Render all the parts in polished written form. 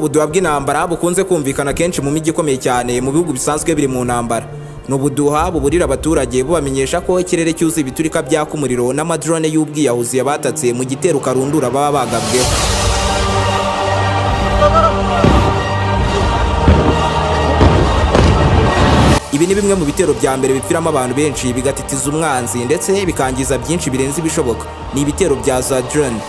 ubuduha bw'intambara bukunze kumvikana kenshi mu mijyi ikomeye cyane mu bihugu bisanzwe biri mu ntambara. Ni ubuduha buburira abaturage bubamenyesha ko ikirere cyuzuye ibiturika byaka umuriro n'amadrone y'ubwiyahuzi yabatatse mu gitero karundura baba bagabweho. Ibi ni bimwe mu bitero bya mbere bipfiramo abantu benshi bigatitiza umwanzi ndetse bikangiza byinshi birenze ibishoboka. Ni ibitero bya za drone.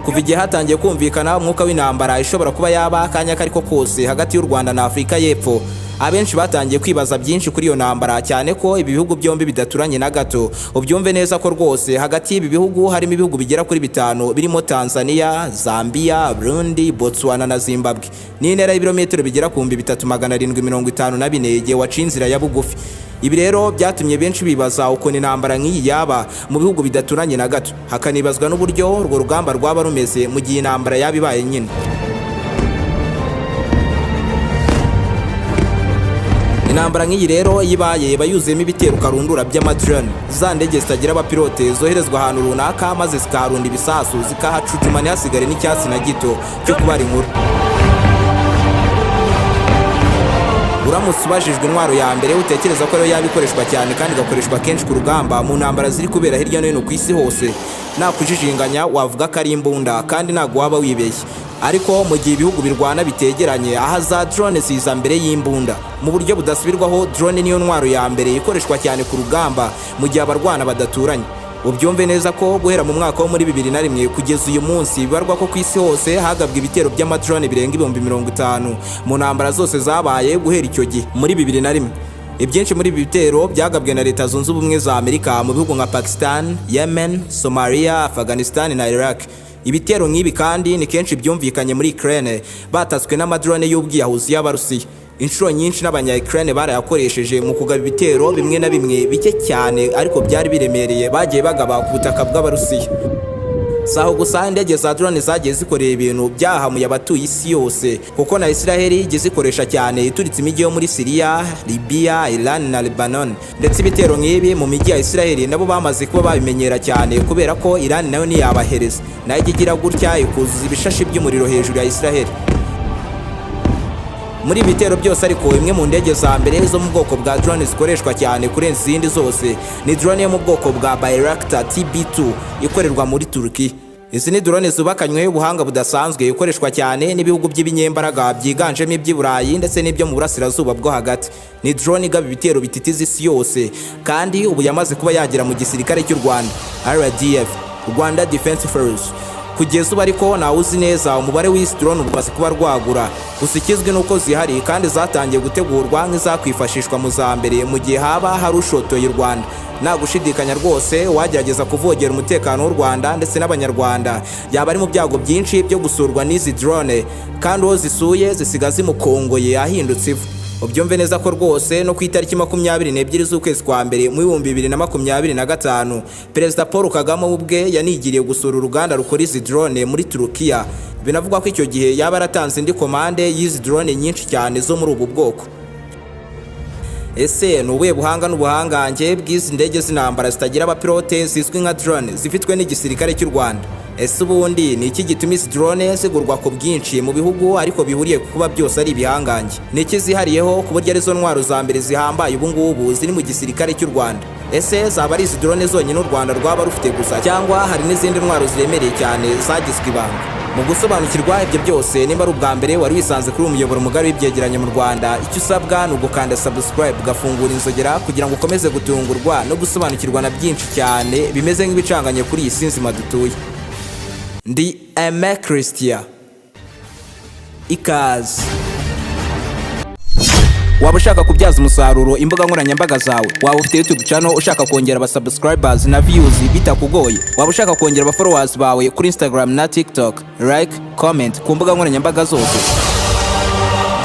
Kuva igihe hatangiye kumvikana umwuka w'intambara ishobora kuba yaba akanya kariko kose hagati y'u Rwanda na Afurika y'Epfo, abenshi batangiye kwibaza byinshi kuri iyo ntambara, cyane ko ibi bihugu byombi bidaturanye na gato. Ubyumve neza ko rwose hagati y'ibi bihugu harimo ibihugu bigera kuri 5 birimo Tanzania, Zambia, Burundi, Botswana na Zimbabwe. Ni intera y'ibirometero bigera ku 3754 igihe waciye inzira ya bugufi. Ibi rero byatumye benshi bibaza uko intambara nk'iyi yaba mu bihugu bidaturanye na gato, hakanibazwa n'uburyo urwo rugamba rwaba rumeze mu gihe intambara yaba ibaye nyine. Intambara nk'iyi rero yibaye bayuzemo ibitero karundura by'amadrone, za ndege zitagira abapilote zoherezwa ahantu runaka maze zikaharunda ibisasu zikahacucuma ntihasigare n'icyatsi na gito cyo kubara inkuru. Uramutse ubajijwe intwaro ya mbere utekereza ko ariyo yabikoreshwa cyane kandi igakoreshwa kenshi ku rugamba mu ntambara ziri kubera hirya no hino ku isi hose, nakujijinganya wavuga ko ari imbunda kandi ntabwo waba wibeshye. Ariko mu gihe ibihugu birwana bitegeranye, aha za drone ziza mbere y'imbunda. Mu buryo budasubirwaho, drone niyo ntwaro ya mbere ikoreshwa cyane ku rugamba mu gihe abarwana badaturanye. Ubyumve neza ko guhera mu mwaka wo muri 2001 kugeza uyu munsi bibarwa ko ku isi hose hagabwe ibitero by'amadrone birenga 50,000 mu ntambara zose zabaye guhera icyo gihe muri 2001. Ibyinshi muri ibi bitero byagabwe na Leta Zunze Ubumwe za Amerika mu bihugu nka Pakistan, Yemen, Somalia, Afghanistan na Iraq. Ibitero nk'ibi kandi ni kenshi byumvikanye muri Ukraine batatswe n'amadrone y'ubwiyahuzi y'Abarusiya. Inshuro nyinshi n'abanya-Ukraine barayakoresheje mu kugaba ibitero bimwe na bimwe bike cyane ariko byari biremereye bagiye bagaba ku butaka bw'Abarusiya. Saho gusa indege za drone zagiye zikorera ibintu byahamuye abatuye isi yose, kuko na Israel igeze ikoresha cyane ituritse imijyi yo muri Syria, Libya, Iran na Lebanon. Ndetse ibitero nk'ibi mu mijyi ya Israel nabo bamaze kuba babimenyera cyane kubera ko Iran nayo niyabahereza nayo igira gutya ikuzuza ibishashi by'umuriro hejuru ya Israel. Muri ibitero byose ariko imwe mu ndege za mbere zo mu bwoko bwa drone zikoreshwa cyane kurenza izindi zose ni drone yo mu bwoko bwa Bayraktar TB2 ikorerwa muri Turkiya. Izi ni drone zubakanyweho ubuhanga budasanzwe ikoreshwa cyane n'ibihugu by'ibinyembaraga byiganjemo iby'Iburayi ndetse n'ibyo mu burasirazuba bwo hagati. Ni drone igaba ibitero bititiza isi yose kandi ubu yamaze kuba yagera mu gisirikare cy'u Rwanda RDF, Rwanda Defense Force. Kugeza ubu ariko nawe uzi neza umubare w'isi drone umaze kuba rwagura, gusa ikizwi nuko zihari kandi zatangiye gutegurwa nk'izakwifashishwa mu za mbere mu gihe haba hari ushotoye u Rwanda. Nta gushidikanya rwose wagerageza kuvogera umutekano w'u Rwanda ndetse n'abanyarwanda yaba ari mu byago byinshi byo gusurwa n'izi drone, kandi uwo zisuye zisiga zimukongoye ahindutse ivu. Ubyumve neza ko rwose no ku itariki 22 z'ukwezi kwa mbere mu 2025 Perezida Paul Kagame ubwe yanigiriye gusura uruganda rukora izi drone muri Turkiya. Binavugwa ko icyo gihe yaba aratanze indi komande y'izi drone nyinshi cyane zo muri ubu bwoko. Ese nubuye buhanga n'ubuhangange bw'izi ndege z'intambara zitagira abapilote zizwi nka drone zifitwe n'igisirikare cy'u Rwanda? Ese ubundi ni iki gituma izi drone zigurwa ku bwinshi mu bihugu ariko bihuriye kuba byose ari ibihangange? Ni iki zihariyeho ku buryo arizo ntwaro za mbere zihambaye ubu ngubu ziri mu gisirikare cy'u Rwanda? Ese zaba ari izi drone zonyine u Rwanda rwaba rufite gusa cyangwa hari n'izindi ntwaro ziremereye cyane zagizwe ibanga? Mu gusobanukirwa ibyo byose, nimba ari ubwa mbere wari wisanze kuri umuyoboro mugari w'ibyegeranyo mu Rwanda, icyo usabwa ni ugukanda subscribe ugafungura inzogera kugira ngo ukomeze gutungurwa no gusobanukirwa na byinshi cyane bimeze nk'ibicanganye kuri iyi si nzima dutuye. Ndi Aime Christian. Ikaze. Waba ushaka kubyaza umusaruro imbuga nkoranyambaga zawe, waba ufite YouTube channel ushaka kongera aba subscribers na views bitakugoye, waba ushaka kongera aba followers bawe kuri Instagram na TikTok, like, comment ku mbuga nkoranyambaga zose,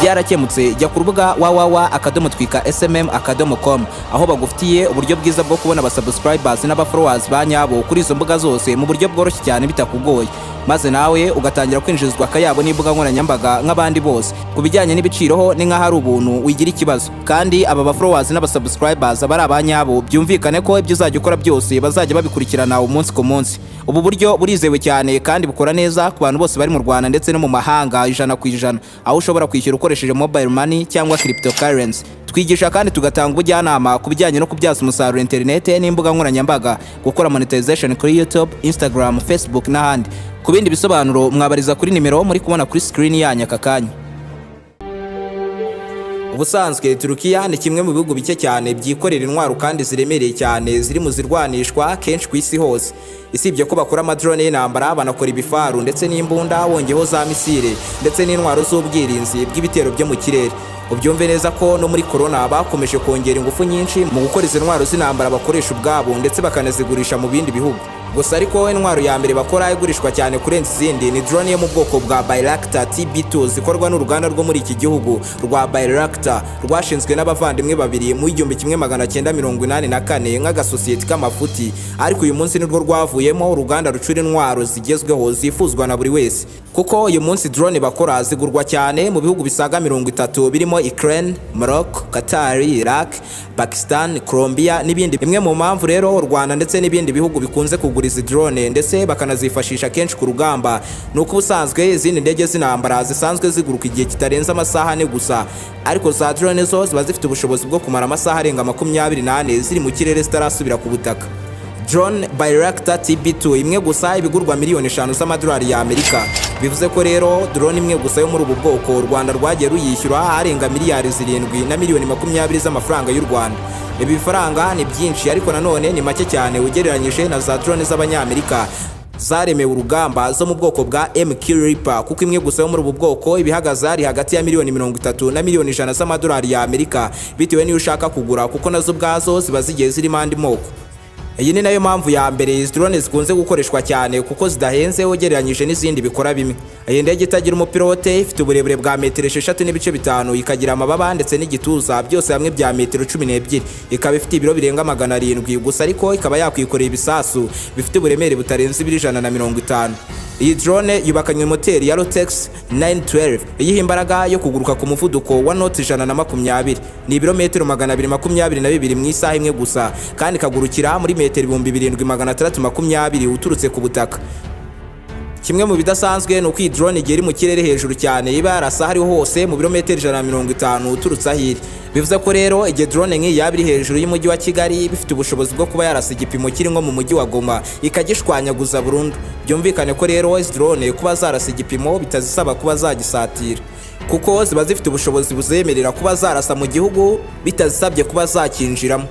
byarakemutse. Jya ku rubuga www.twika.smm.com aho bagufitiye uburyo bwiza bwo kubona aba subscribers n'aba followers banyabo kuri izo mbuga zose mu buryo bworoshye cyane bitakugoye. maze nawe ugatangira kwinjizwa akayabo n'imbuga nkoranyambaga nk'abandi bose. Ku bijyanye n'ibiciro ho ni nk'aho ari ubuntu wigira ikibazo, kandi aba ba followers n'abasubscribers bari abanyabo byumvikane ko ibyo uzajya ukora byose bazajya babikurikirana umunsi ku munsi. Ubu buryo burizewe cyane kandi bukora neza ku bantu bose bari mu Rwanda ndetse no mu mahanga 100%, aho ushobora kwishyura ukoresheje mobile money cyangwa cryptocurrency. Twigisha kandi tugatanga ubujyanama ku bijyanye no kubyaza umusaruro internet n'imbuga nkoranyambaga, gukora monetization kuri YouTube, Instagram, Facebook n'ahandi. Ku bindi bisobanuro mwabariza kuri nimero muri kubona kuri screen yanyu aka kanya. Ubusanzwe Turukiya ni kimwe mu bihugu bike cyane byikorera intwaro kandi ziremereye cyane ziri mu zirwanishwa kenshi ku isi hose. Isibye ko bakora amadrone y'intambara, banakora ibifaru ndetse n'imbunda, wongeho za misile ndetse n'intwaro z'ubwirinzi bw'ibitero byo mu kirere. Ubyumve neza ko no muri corona bakomeje kongera ingufu nyinshi mu gukora izi ntwaro z'intambara bakoresha ubwabo ndetse bakanazigurisha mu bindi bihugu. Gusa ariko intwaro ya mbere bakora igurishwa cyane kurenza izindi ni drone yo mu bwoko bwa Bayraktar TB2 zikorwa n'uruganda rwo muri iki gihugu rwa Bayraktar, rwashinzwe n'abavandimwe babiri mu 1984 nk'agasosiyete k'amafuti, ariko uyu munsi nirwo rwavuyemo uruganda rucura intwaro zigezweho zifuzwa na buri wese. Kuko uyu munsi drone bakora zigurwa cyane mu bihugu bisaga 30 birimo Ukraine, Morocco, Qatar, Iraq, Pakistan, Colombia n'ibindi. Imwe mu mpamvu rero u Rwanda ndetse n'ibindi bihugu bikunze kugura izi drone ndetse bakanazifashisha kenshi ku rugamba nuko ubusanzwe izindi ndege z'intambara zisanzwe ziguruka igihe kitarenze amasaha 4 gusa, ariko za drone zo ziba zifite ubushobozi bwo kumara amasaha arenga 24 ziri mu kirere zitarasubira ku butaka. Drone Bayraktar TB2 imwe gusa ibigurwa miliyoni 5 z'amadolari ya Amerika. Bivuze ko rero drone imwe gusa yo muri ubu bwoko u Rwanda rwagiye ruyishyura arenga miliyari 7 na miliyoni 20 z'amafaranga y'u Rwanda. Ibi bifaranga ni byinshi ariko nanone ni make cyane ugereranyije na za drone z'abanyamerika zaremewe urugamba zo mu bwoko bwa MQ Reaper, kuko imwe gusa yo muri ubu bwoko ibihagaze ari hagati ya miliyoni 30 na miliyoni 100 z'amadolari ya Amerika, bitewe niyo ushaka kugura, kuko nazo ubwazo ziba zigiye zirimo andi moko. Iyi ni nayo mpamvu ya mbere izi drone zikunze gukoreshwa cyane, kuko zidahenze ugereranyije n'izindi bikora bimwe. Iyi ndege itagira umupilote ifite uburebure bwa metero 6.5, ikagira amababa ndetse n'igituza byose hamwe bya metero 12, ikaba ifite ibiro birenga 700 gusa, ariko ikaba yakwikorera ibisasu bifite uburemere butarenze 150. Iyi drone yubakanywe moteri ya Rotex 912 iyiha imbaraga yo kuguruka ku muvuduko wa noti 120, ni ibirometero 222 mu isaha imwe gusa, kandi ikagurukira muri metero 2620 uturutse ku butaka. Kimwe mu bidasanzwe ni uko iyi drone igera mu kirere hejuru cyane, iba yarasa hariho hose mu birometero 150 uturutse ahiri. Bivuze ko rero igihe drone nk'iyi yaba iri hejuru y'umujyi wa Kigali, bifite ubushobozi bwo kuba yarasa igipimo kiri nko mu mujyi wa Goma ikagishwanyaguza burundu. Byumvikane ko rero izi drone kuba zarasa igipimo bitazisaba kuba zagisatira, kuko ziba zifite ubushobozi buzemerera kuba zarasa mu gihugu bitazisabye kuba zakinjiramo.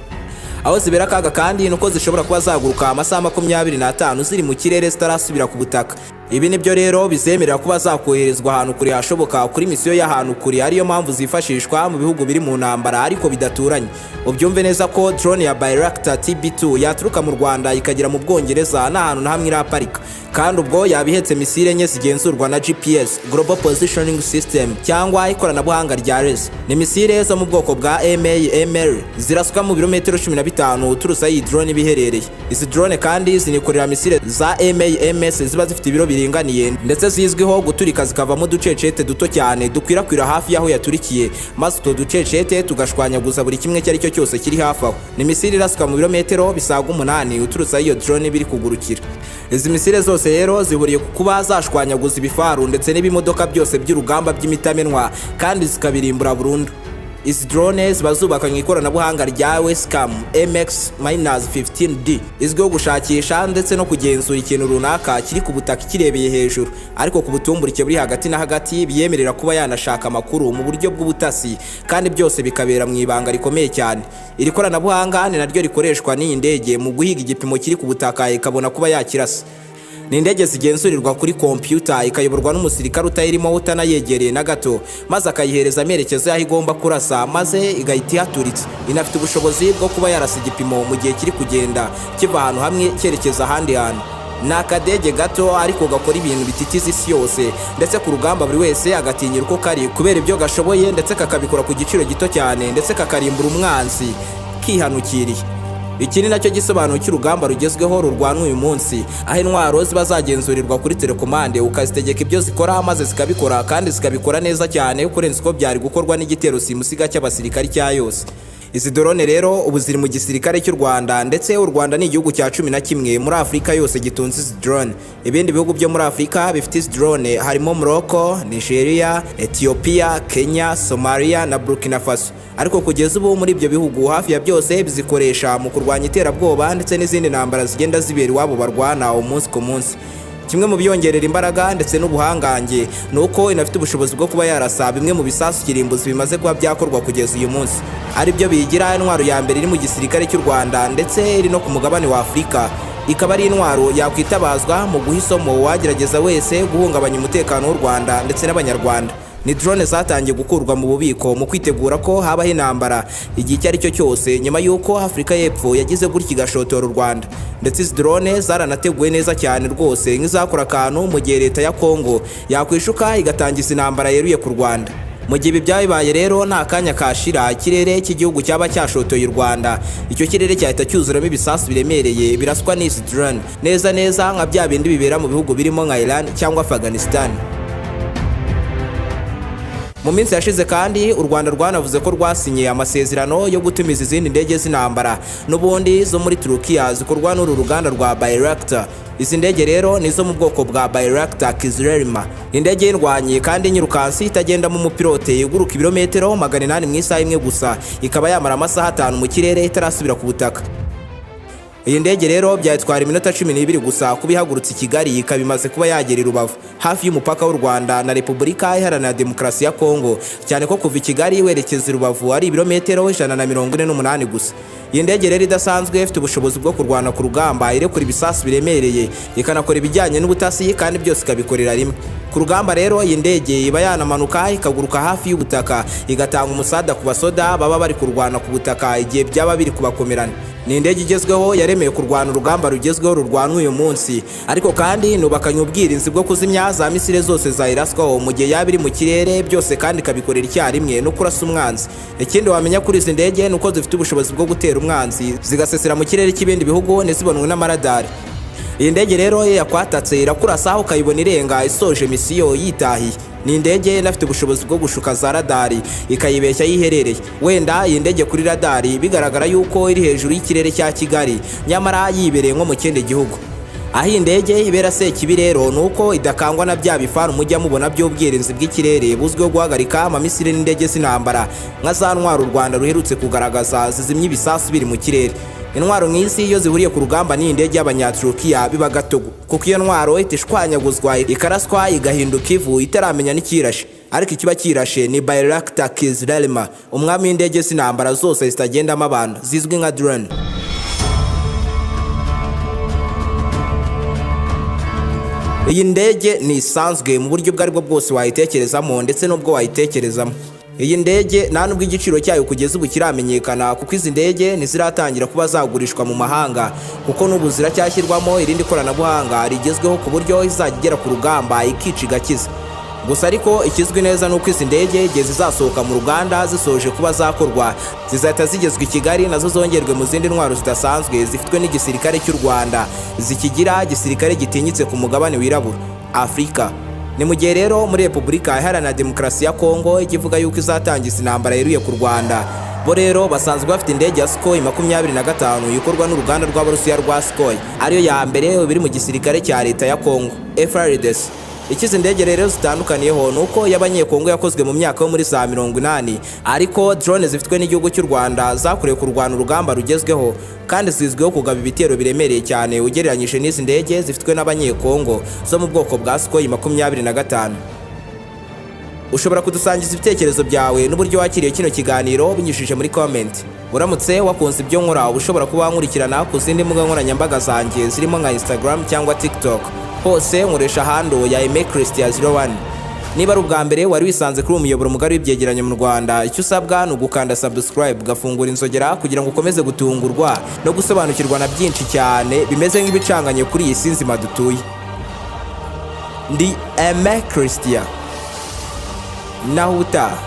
Aho zibera akaga kandi nuko zishobora kuba zaguruka amasaha 25 ziri mu kirere zitarasubira ku butaka. Ibi nibyo rero bizemerera kuba zakoherezwa ahantu kure hashoboka kuri misiyo y'ahantu kure, ariyo mpamvu zifashishwa mu bihugu biri mu ntambara ariko bidaturanye. Ubyumve neza ko drone ya Bayraktar TB2 yaturuka mu Rwanda ikagera mu Bwongereza n'ahantu na hamwe iraparika, kandi ubwo yabihetse misile enye zigenzurwa na GPS, Global Positioning System, cyangwa ikoranabuhanga rya RES. Ni misile zo mu bwoko bwa AIM ziraswa mu birometero 15 uturutse iyi drone biherereye. Izi drone kandi zinikorera misile za AIM ziba zifite ibiro biringaniye ndetse zizwiho guturika zikavamo uducecete duto cyane dukwirakwira hafi yaho yaturikiye, maze utwo ducecete tugashwanyaguza buri kimwe cyari cyo cyose kiri hafi aho. Ni misile iraswa mu birometero bisaga 8 uturutse iyo drone biri kugurukira. Izi misile zose rero zihuriye ku kuba zashwanyaguza ibifaru ndetse n'ibimodoka byose by'urugamba by'imitamenwa kandi zikabirimbura burundu. Izi drone ziba zubakanywe ikoranabuhanga rya Wescam MX-15D, izwiho gushakisha ndetse no kugenzura ikintu runaka kiri ku butaka kirebeye hejuru, ariko ku butumburike buri hagati na hagati biyemerera kuba yanashaka amakuru mu buryo bw'ubutasi, kandi byose bikabera mu ibanga rikomeye cyane. Iri koranabuhanga ni naryo rikoreshwa n'iyi ndege mu guhiga igipimo kiri ku butaka ikabona kuba yakirasa. Ni indege zigenzurirwa kuri computer ikayoborwa n'umusirikare utayirimo utanayegereye na gato, maze akayihereza amerekezo yaho igomba kurasa, maze igahita ihaturitse. Inafite ubushobozi bwo kuba yarasa igipimo mu gihe kiri kugenda kiva ahantu hamwe cyerekeza ahandi hantu. Ni akadege gato ariko gakora ibintu bititiza isi yose, ndetse ku rugamba buri wese agatinyira uko kari kubera ibyo gashoboye, ndetse kakabikora ku giciro gito cyane, ndetse kakarimbura umwanzi kihanukiriye. Iki ni nacyo gisobanuro cy'urugamba rugezweho rurwanwa uyu munsi, aho intwaro ziba zagenzurirwa kuri telekomande ukazitegeka ibyo zikora maze zikabikora kandi zikabikora neza cyane kurenza uko byari gukorwa n'igitero simusiga cy'abasirikari cya yose. Izi drone rero ubu ziri mu gisirikare cy'u Rwanda, ndetse u Rwanda ni igihugu cya 11 muri Afrika yose gitunze izi drone. Ibindi bihugu byo muri Afrika bifite izi drone harimo Morocco, Nigeria, Ethiopia, Kenya, Somalia na Burkina Faso. Ariko kugeza ubu muri ibyo bihugu hafi ya byose bizikoresha mu kurwanya iterabwoba ndetse n'izindi ntambara zigenda zibera iwabo barwana umunsi ku munsi. Kimwe mu byongerera imbaraga ndetse n'ubuhangange nuko inafite ubushobozi bwo kuba yarasa bimwe mu bisasu kirimbuzi bimaze kuba byakorwa kugeza uyu munsi, ari byo bigira intwaro ya mbere iri mu gisirikare cy'u Rwanda ndetse iri no ku mugabane wa Afrika. Ikaba ari intwaro yakwitabazwa mu guha isomo uwagerageza wese guhungabanya umutekano w'u Rwanda ndetse n'abanyarwanda. Ni drone zatangiye gukurwa mu bubiko mu kwitegura ko habaho intambara igihe icyo ari cyo cyose, nyuma y'uko Afrika y'Epfo yagize gutya igashotora u Rwanda. Ndetse izi drone zaranateguwe neza cyane rwose nk'izakora akantu mu gihe leta ya Kongo yakwishuka igatangiza intambara yeruye ku Rwanda. Mu gihe ibi byabaye rero nta kanya kashira ikirere cy'igihugu cyaba cyashotoye u Rwanda, icyo kirere cyahita cyuzuramo ibisasu biremereye biraswa n'izi drone neza nka bya bindi bibera mu bihugu birimo nka Iran cyangwa Afghanistan. Mu minsi yashize kandi u Rwanda rwanavuze ko rwasinye amasezerano yo gutumiza izindi ndege z'intambara n'ubundi zo muri Turukiya zikorwa n'uru ruganda rwa Bayraktar. Izi ndege rero nizo mu bwoko bwa Bayraktar Kizilelma, indege y'indwanyi kandi nyirukansi itagenda mu mupilote iguruka ibirometero 800 mu isaha imwe gusa, ikaba yamara amasaha 5 mu kirere itarasubira ku butaka. Iyi ndege rero byatwara iminota 12 gusa kubihagurutse i Kigali, ikaba imaze kuba yagera i Rubavu hafi y'umupaka w'u Rwanda na Repubulika Iharanira Demokarasi ya Kongo, cyane ko kuva i Kigali werekeza i Rubavu ari ibirometero 148 gusa. Iyi ndege rero idasanzwe ifite ubushobozi bwo kurwana ku rugamba, irekura ibisasu biremereye, ikanakora ibijyanye n'ubutasi kandi byose ikabikorera rimwe. Ku rugamba rero iyi ndege iba yanamanuka ikaguruka hafi y'ubutaka, igatanga umusada ku basoda baba bari kurwana ku butaka igihe byaba biri kubakomerana. Ni indege igezweho yaremeye kurwana urugamba rugezweho rurwanwa uyu munsi, ariko kandi nubakanye ubwirinzi bwo kuzimya za misile zose zayiraswaho mu gihe yaba iri mu kirere, byose kandi ikabikorera icyarimwe no kurasa umwanzi. Ikindi wamenya kuri izi ndege nuko zifite ubushobozi bwo gutera umwanzi zigasesera mu kirere cy'ibindi bihugu ntizibonwe n'amaradari. Iyi ndege rero yakwatatse irakurasa ukayibona irenga isoje misiyo yitahiye. Ni indege inafite ubushobozi bwo gushuka za radari ikayibeshya yiherereye. Wenda iyi ndege kuri radari bigaragara yuko iri hejuru y'ikirere cya Kigali, nyamara yibereye nko mu kindi gihugu. Aho indege ibera sekibi rero nuko idakangwa na bya bifaru mujya mubona by'ubwirinzi bw'ikirere buzwiho guhagarika amamisire n'indege z'intambara nka za ntwaro u Rwanda ruherutse kugaragaza zizimya ibisasu biri mu kirere. Intwaro nk'izi iyo zihuriye ku rugamba ni indege y'abanyaturukiya biba gatogo, kuko iyo ntwaro itishwanyaguzwa ikaraswa igahinduka ivu itaramenya n'ikirashe. Ariko ikiba kirashe ni Bayraktar Kizilelma, umwami w'indege z'intambara zose zitagendamo abantu zizwi nka drone. Iyi ndege ni isanzwe mu buryo bwari bwo bwose wayitekerezamo ndetse n'ubwo wayitekerezamo. Iyi ndege nta nubwo igiciro cyayo kugeza ubu kiramenyekana, kuko izi ndege ntiziratangira kuba zagurishwa mu mahanga, kuko n'ubu ziracyashyirwamo irindi koranabuhanga rigezweho ku buryo izajya igera ku rugamba ikica igakiza. Gusa ariko ikizwi neza nuko izi ndege igihe zizasohoka mu ruganda zisoje kuba zakorwa zizahita zigezwa i Kigali, nazo zongerwe mu zindi ntwaro zidasanzwe zifitwe n'igisirikare cy'u Rwanda zikigira igisirikare gitinyitse ku mugabane wirabura Afrika. Ni mu gihe rero muri Repubulika Iharanira Demokarasi ya Kongo ikivuga yuko izatangiza intambara yeruye ku Rwanda, bo rero basanzwe bafite indege ya Sukhoi 25 ikorwa n'uruganda rw'Abarusiya rwa Sukhoi, ariyo ya mbere biri mu gisirikare cya leta ya Kongo FARDC. Ikizi ndege rero zitandukaniyeho nuko y'abanyekongo yakozwe mu myaka yo muri za 80, ariko drone zifitwe n'igihugu cy'u Rwanda zakorewe kurwana urugamba rugezweho kandi zizwiho kugaba ibitero biremereye cyane ugereranyije n'izi ndege zifitwe n'abanyekongo zo mu bwoko bwa Sukhoi 25. Ushobora kudusangiza ibitekerezo byawe n'uburyo wakiriye kino kiganiro binyujije muri comment. Uramutse wakunze ibyo nkora ushobora kuba wankurikirana ku zindi mbuga nkoranyambaga zanjye zirimo nka Instagram cyangwa TikTok. Hose nkoresha hando ya Aime Christian 01. Niba ari ubwa mbere wari wisanze kuri umuyoboro mugari w'ibyegeranyo mu Rwanda, icyo usabwa ni ugukanda subscribe ugafungura inzogera kugira ngo ukomeze gutungurwa no gusobanukirwa na byinshi cyane bimeze nk'ibicanganye kuri iyi si nzima dutuye. Ndi Aime Christian. Naho utaha.